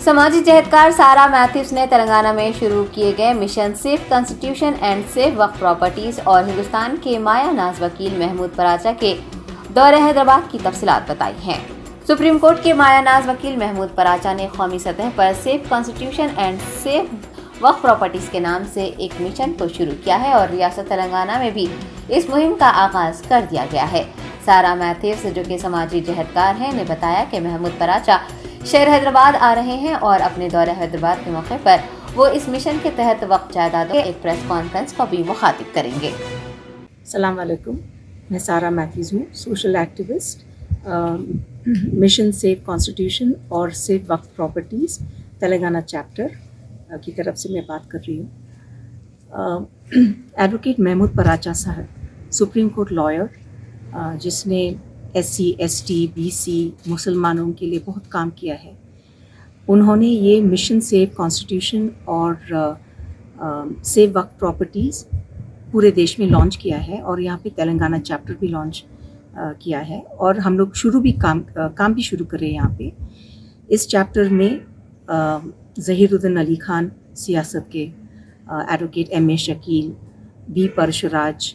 سماجی جہدکار سارا میتھیوس نے تلنگانہ میں شروع کیے گئے mission safe constitution and safe وقف پراپرٹیز اور ہندوستان کے مایا ناز وکیل محمود پراچا کے دورہ حیدرآباد کی تفصیلات بتائی ہیں۔ سپریم کورٹ کے مایا ناز وکیل محمود پراچا نے قومی سطح پر سیف کانسٹیٹیوشن اینڈ سیف وقف پراپرٹیز کے نام سے ایک مشن کو شروع کیا ہے اور ریاست تلنگانہ میں بھی اس مہم کا آغاز کر دیا گیا ہے۔ سارا میتھیوس جو کہ سماجی جہدکار ہیں نے بتایا کہ محمود پراچا شہر حیدرآباد آ رہے ہیں اور اپنے دورہ حیدرآباد کے موقع پر وہ اس مشن کے تحت وقف جائیدادوں کے ایک پریس کانفرنس کو بھی مخاطب کریں گے۔ السلام علیکم، میں سارا میتھیوس ہوں، social activist, mission safe constitution اور سیف وقف پراپرٹیز تلنگانہ چیپٹر کی طرف سے میں بات کر رہی ہوں۔ ایڈوکیٹ محمود پراچا صاحب سپریم کورٹ لائر جس نے SC ST BC مسلمانوں کے لیے بہت کام کیا ہے، انہوں نے یہ مشن سیف کانسٹیٹیوشن اور سیف وقف پراپرٹیز پورے دیش میں لانچ کیا ہے اور یہاں پہ تلنگانہ چیپٹر بھی لانچ کیا ہے اور ہم لوگ کام بھی شروع کر رہے ہیں یہاں پہ۔ اس چیپٹر میں ظہیر الدین علی خان سیاست کے، ایڈوکیٹ MA شکیل، B پرشراج،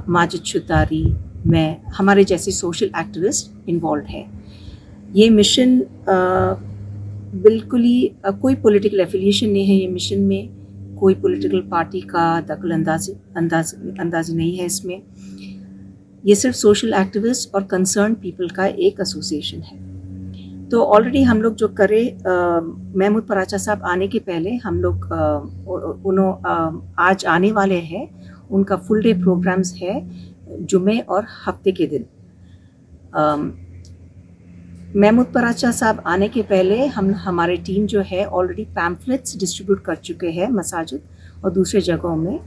ماجد شتاری، میں، ہمارے جیسے سوشل ایکٹیوسٹ انوالوڈ ہے۔ یہ مشن بالکل ہی کوئی پولیٹیکل ایفیلیشن نہیں ہے، یہ مشن میں کوئی پولیٹیکل پارٹی کا دخل اندازی نہیں ہے اس میں، یہ صرف سوشل ایکٹیوسٹ اور کنسرن پیپل کا ایک ایسوسیشن ہے۔ تو آلریڈی ہم لوگ جو کرے، محمود پراچا صاحب آنے کے پہلے ہم لوگ آج آنے والے ہیں، ان کا فل ڈے پروگرامز ہے جمعے اور ہفتے کے دن۔ محمود پراچا صاحب آنے کے پہلے ہمارے ٹیم جو ہے آلریڈی پیمفلٹس ڈسٹریبیوٹ کر چکے ہیں مساجد اور دوسرے جگہوں میں،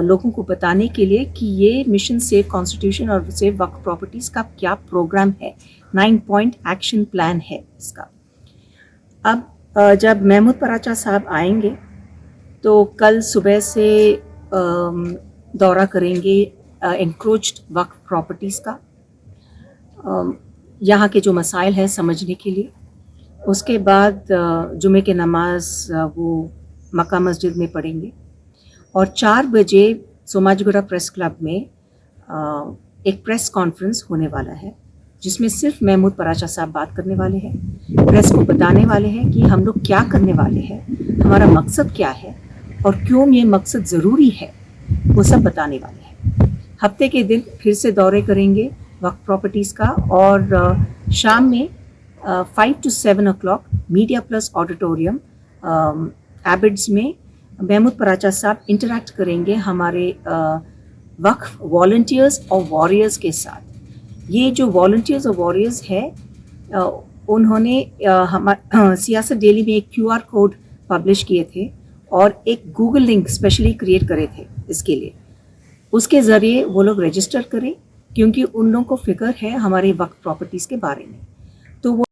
لوگوں کو بتانے کے لیے کہ یہ مشن سیف کانسٹیٹیوشن اور سیف وقف پراپرٹیز کا کیا پروگرام ہے، 9 پوائنٹ ایکشن پلان ہے اس کا۔ اب جب محمود پراچا صاحب آئیں گے تو کل صبح سے دورہ کریں گے انکروچڈ وقف پراپرٹیز کا، یہاں کے جو مسائل ہیں سمجھنے کے لیے۔ اس کے بعد جمعے کے نماز وہ مکہ مسجد میں پڑھیں گے اور 4 بجے سوماجی گوڑا پریس کلب میں ایک پریس کانفرنس ہونے والا ہے جس میں صرف محمود پراچا صاحب بات کرنے والے ہیں، پریس کو بتانے والے ہیں کہ ہم لوگ کیا کرنے والے ہیں، ہمارا مقصد کیا ہے اور کیوں یہ مقصد ضروری ہے، وہ سب بتانے والے ہیں۔ ہفتے کے دن پھر سے دورے کریں گے وقف پراپرٹیز کا اور شام میں 5 to 7 o'clock media plus auditorium Abids میں محمود پراچا صاحب انٹریکٹ کریں گے ہمارے وقف والنٹیئرز اور واریئرز کے ساتھ۔ یہ جو والنٹیئرز اور واریئرز ہے، انہوں نے سیاست ڈیلی میں ایک QR کوڈ پبلش کیے تھے اور ایک گوگل لنک اسپیشلی کریٹ کرے تھے اس کے لیے، اس کے ذریعے وہ لوگ رجسٹر کریں کیونکہ ان لوگوں کو فکر ہے ہمارے وقف پراپرٹیز کے بارے میں۔ تو وہ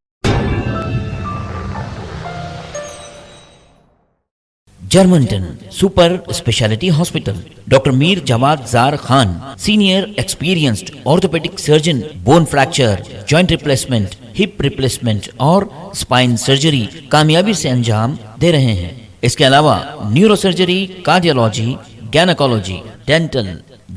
جرمنٹن super specialty hospital, doctor Mir Jawad Zar Khan, senior experienced orthopaedic surgeon, bone fracture, joint replacement, hip replacement اور اسپائن سرجری کامیابی سے انجام دے رہے ہیں۔ اس کے علاوہ neuro surgery, cardiology, gynaecology, dental,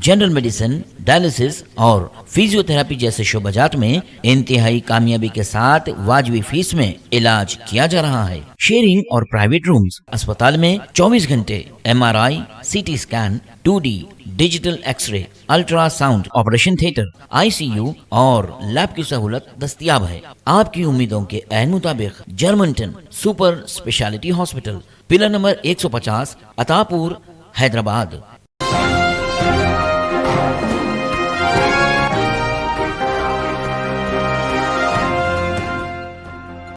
general medicine, dialysis اور فزیو تھراپی جیسے شعبہ جات میں انتہائی کامیابی کے ساتھ واجبی فیس میں علاج کیا جا رہا ہے۔ شیئرنگ اور پرائیویٹ رومز، اسپتال میں 24 گھنٹے MRI، CT scan, 2D digital X ray, ultra sound, operation theatre, ICU اور لیب کی سہولت دستیاب ہے۔ آپ کی امیدوں کے عین مطابق جرمنٹن super specialty hospital, pillar number 150، عطا پور، حیدرآباد۔